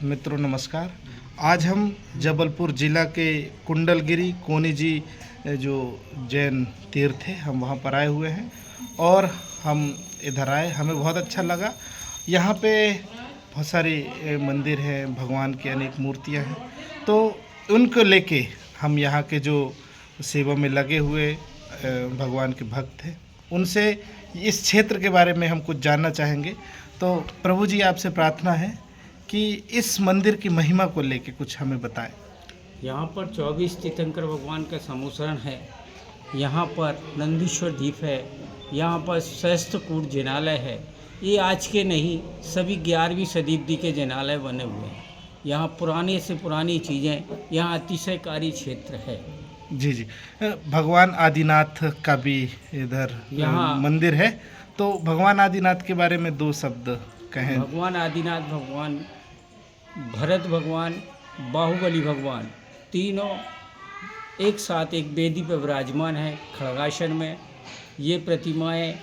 मित्रों नमस्कार। आज हम जबलपुर ज़िला के कुंडलगिरी कोनी जी जो जैन तीर्थ है, हम वहाँ पर आए हुए हैं और हम इधर आए, हमें बहुत अच्छा लगा। यहाँ पे बहुत सारी मंदिर हैं, भगवान की अनेक मूर्तियाँ हैं, तो उनको लेके हम यहाँ के जो सेवा में लगे हुए भगवान के भक्त हैं, उनसे इस क्षेत्र के बारे में हम कुछ जानना चाहेंगे। तो प्रभु जी, आपसे प्रार्थना है कि इस मंदिर की महिमा को लेके कुछ हमें बताएं। यहाँ पर 24 तीर्थंकर भगवान का समुसरण है। यहाँ पर नंदीश्वर द्वीप है। यहाँ पर सहस्त्रकूट जिनालय है। ये आज के नहीं, सभी 11वीं शताब्दी के जिनालय बने हुए हैं। यहाँ पुराने से पुरानी चीज़ें, यहाँ अतिशयकारी क्षेत्र है। जी जी, भगवान आदिनाथ का भी इधर यहाँ मंदिर है, तो भगवान आदिनाथ के बारे में दो शब्द कहें। भगवान आदिनाथ भगवान, भरत भगवान, बाहुबली भगवान, तीनों एक साथ एक वेदी पर विराजमान है खड़गासन में। ये प्रतिमाएं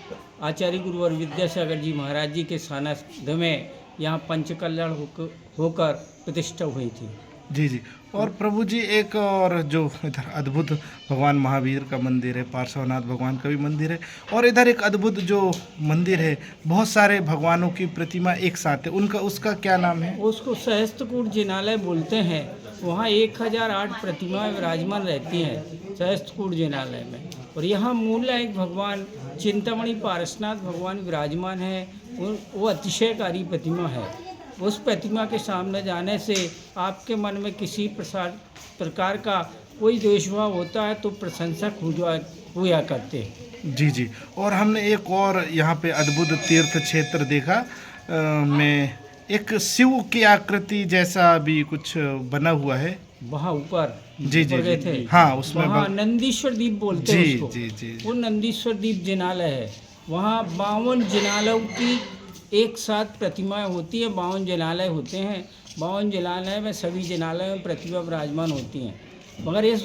आचार्य गुरुवर विद्यासागर जी महाराज जी के सानिध्य में यहाँ पंचकल्याण होकर प्रतिष्ठा हुई थी। जी जी, और प्रभु जी एक और जो इधर अद्भुत भगवान महावीर का मंदिर है, पार्श्वनाथ भगवान का भी मंदिर है, और इधर एक अद्भुत जो मंदिर है, बहुत सारे भगवानों की प्रतिमा एक साथ है, उनका उसका क्या नाम है? उसको सहस्त्रकूट जिनालय बोलते हैं। वहाँ 1008 प्रतिमाएं विराजमान रहती हैं सहस्त्रकूट जिनालय में। और यहाँ मूल एक भगवान चिंतामणि पारसनाथ भगवान विराजमान है। वो अतिशयकारी प्रतिमा है। उस प्रतिमा के सामने जाने से आपके मन में किसी प्रकार का कोई द्वेषभाव होता है तो प्रशंसक हुआ करते हैं। जी जी, और हमने एक और यहाँ पे अद्भुत तीर्थ क्षेत्र देखा में एक शिव की आकृति जैसा भी कुछ बना हुआ है वहाँ ऊपर। जी जी गए जी, थे। हाँ, उसमें वहाँ नंदीश्वर द्वीप बोलते हैं उसको। जी जी जी, वो नंदीश्वर द्वीप जिनालय है। वहाँ 52 जिनालयों की एक साथ प्रतिमाएं होती हैं। 52 जिनालय होते हैं। 52 जिनालय में सभी जिनालय में प्रतिमा विराजमान होती हैं। मगर इस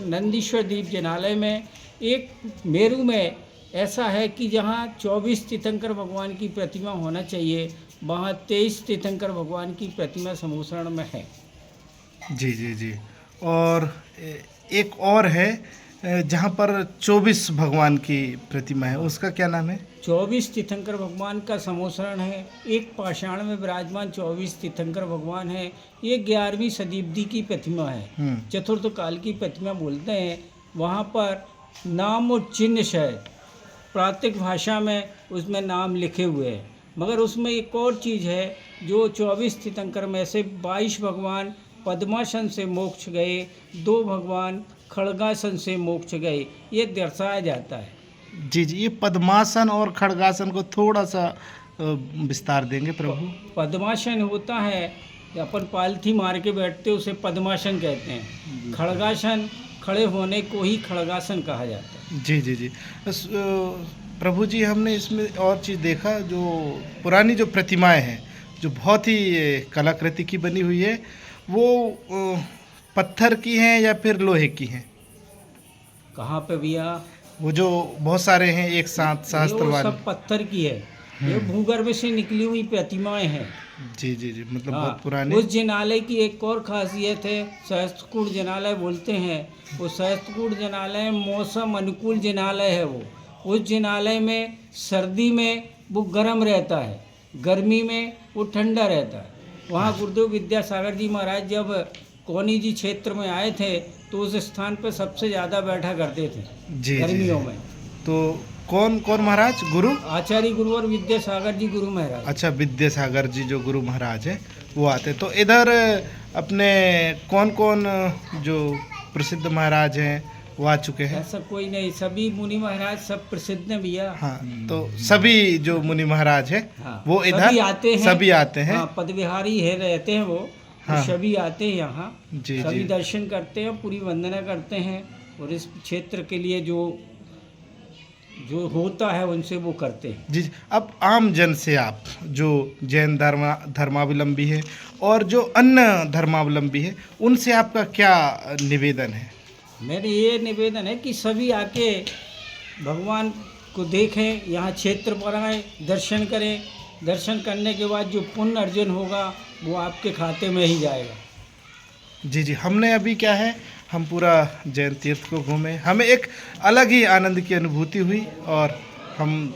नंदीश्वर द्वीप जिनालय में एक मेरू में ऐसा है कि जहाँ 24 तीर्थंकर भगवान की प्रतिमा होना चाहिए, वहाँ 23 तीर्थंकर भगवान की प्रतिमा समुसरण में है। जी जी जी, और एक और है जहाँ पर 24 भगवान की प्रतिमा है, उसका क्या नाम है? 24 तीर्थंकर भगवान का समुसरण है। एक पाषाण में विराजमान 24 तीर्थंकर भगवान है। ये 11वीं शताब्दी की प्रतिमा है। चतुर्थ काल की प्रतिमा बोलते हैं। वहाँ पर नाम और चिन्ह शायद प्राकृतिक भाषा में उसमें नाम लिखे हुए हैं। मगर उसमें एक और चीज़ है, जो 24 तीर्थंकर में से 22 भगवान पद्मासन से मोक्ष गए, 2 भगवान खड़गासन से मोक्ष गए, ये दर्शाया जाता है। जी जी, ये पद्मासन और खड़गासन को थोड़ा सा विस्तार देंगे प्रभु? पद्मासन होता है, अपन पालथी मार के बैठते उसे पद्मासन कहते हैं। खड़गासन, खड़े होने को ही खड़गासन कहा जाता है। जी जी जी, प्रभु जी, हमने इसमें और चीज़ देखा, जो पुरानी जो प्रतिमाएं हैं, जो बहुत ही कलाकृति की बनी हुई है, वो पत्थर की हैं या फिर लोहे की हैं? कहाँ पे भैया? वो जो बहुत सारे हैं एक साथ शास्त्र वो वाले। सब पत्थर की है। ये भूगर्भ से निकली हुई प्रतिमाएं हैं। जी जी जी, मतलब हाँ, बहुत पुराने। उस जिनालय की एक और खासियत है, सहस्त्रकूट जिनालय बोलते हैं। वो सहस्त्रकूट जिनालय मौसम अनुकूल जिनालय है। वो उस जिनालय में सर्दी में वो गर्म रहता है, गर्मी में वो ठंडा रहता है। वहाँ गुरुदेव विद्यासागर जी महाराज जब कोनी जी क्षेत्र में आए थे तो उस स्थान पर सबसे ज़्यादा बैठा करते थे जी गर्मियों जी, में। तो कौन कौन महाराज? गुरु आचार्य गुरुवर विद्यासागर जी गुरु महाराज। अच्छा, विद्यासागर जी जो गुरु महाराज है वो आते। तो इधर अपने कौन कौन जो प्रसिद्ध महाराज हैं वो आ चुके हैं? ऐसा कोई नहीं, सभी मुनि महाराज सब प्रसिद्ध हैं भैया। हाँ, तो सभी जो मुनि महाराज हैं हाँ, वो इधर सभी आते हैं। सभी आते हैं। हाँ, पदविहारी है, रहते हैं वो। हाँ, सभी आते हैं यहाँ, जी सभी जी, दर्शन करते हैं, पूरी वंदना करते हैं और इस क्षेत्र के लिए जो जो होता है उनसे वो करते हैं। जी। अब आम जन से आप जो जैन धर्मावलंबी हैं और जो अन्य धर्मावलंबी हैं, उनसे आपका क्या निवेदन है? मेरे ये निवेदन है कि सभी आके भगवान को देखें, यहाँ क्षेत्र पर आए, दर्शन करें, दर्शन करने के बाद जो पुण्य अर्जन होगा वो आपके खाते में ही जाएगा। जी जी, हमने अभी क्या है, हम पूरा जैन तीर्थ को घूमे, हमें एक अलग ही आनंद की अनुभूति हुई और हम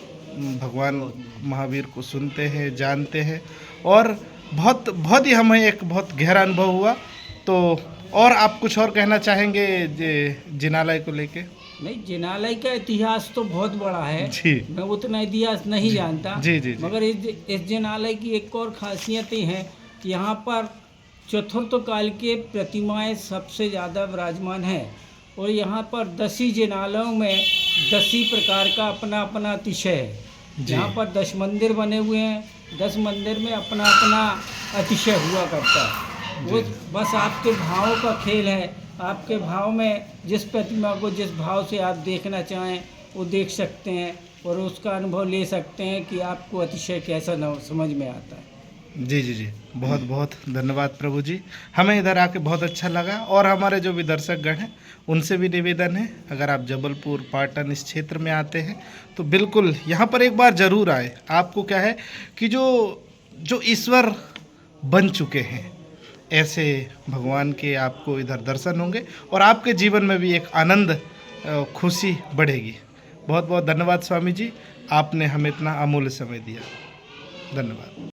भगवान महावीर को सुनते हैं, जानते हैं और बहुत बहुत ही हमें एक बहुत गहरा अनुभव हुआ। तो और आप कुछ और कहना चाहेंगे जिनालय को लेके? नहीं, जिनालय का इतिहास तो बहुत बड़ा है जी, मैं उतना इतिहास नहीं जानता। जी जी जी, मगर इस जिनालय की एक और खासियतें हैं कि यहाँ पर चतुर्थ काल के प्रतिमाएं सबसे ज़्यादा विराजमान हैं और यहाँ पर 10 ही जिनालयों में 10 ही प्रकार का अपना अपना अतिशय है। यहाँ पर 10 मंदिर बने हुए हैं, 10 मंदिर में अपना अपना अतिशय हुआ करता है। वो बस आपके भाव का खेल है, आपके भाव में जिस प्रतिमा को जिस भाव से आप देखना चाहें वो देख सकते हैं और उसका अनुभव ले सकते हैं कि आपको अतिशय कैसा समझ में आता है। जी जी जी, बहुत बहुत धन्यवाद प्रभु जी, हमें इधर आके बहुत अच्छा लगा। और हमारे जो भी दर्शकगण हैं उनसे भी निवेदन है, अगर आप जबलपुर पाटन इस क्षेत्र में आते हैं तो बिल्कुल यहाँ पर एक बार ज़रूर आए। आपको क्या है कि जो ईश्वर बन चुके हैं ऐसे भगवान के आपको इधर दर्शन होंगे और आपके जीवन में भी एक आनंद खुशी बढ़ेगी। बहुत बहुत धन्यवाद स्वामी जी, आपने हमें इतना अमूल्य समय दिया। धन्यवाद।